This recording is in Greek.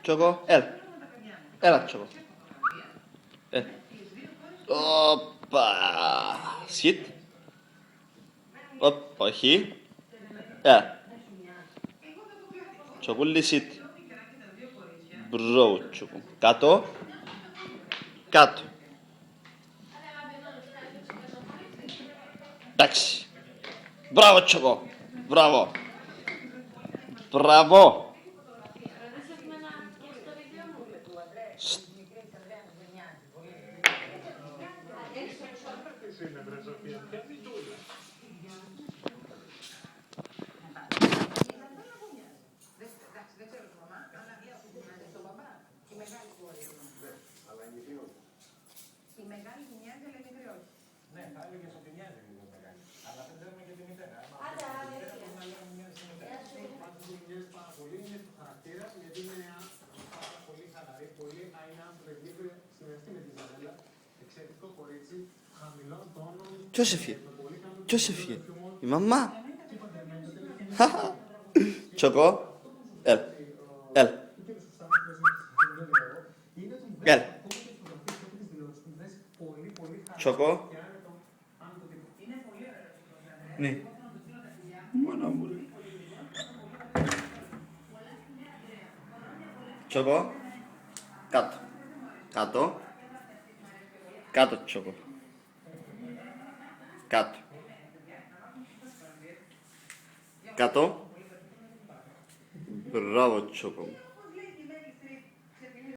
Τσόκο, έλα. Έλα, Τσόκο. Όπα. Σιτ. Όπα, όχι. Έλα. Τσοκούλι, σιτ. Μπράβο, Τσόκο. Κάτω. Κάτω. Εντάξει. Μπράβο, Τσόκο. Μπράβο. Μπράβο. Η μεγάλη τη μοιάζει, αλλά η μικρή όχι. Ναι, θα έλεγες ότι μοιάζει λίγο μεγάλη. Αλλά δεν ξέρουμε και τη μητέρα. Πάντως που μοιάζει πάρα πολύ είναι στο χαρακτήρα, γιατί είναι πάρα πολύ χαλαρή, πολύ αεινάμπρεγγύβρη, συνεργαστεί με τη Ζανέλα. Εξαιρετικό κορίτσι, χαμηλών τόνων. Ποιος έφυγε. Ποιος έφυγε. Η μαμά. Τσοκό. Έλα. Έλα. Έλα. Τσοκό. Ναι. Μόνο μου. Τσοκό. Κάτω. Κάτω. Κάτω, Τσοκό. Κάτω. Κάτω. Μπράβο, Τσοκό.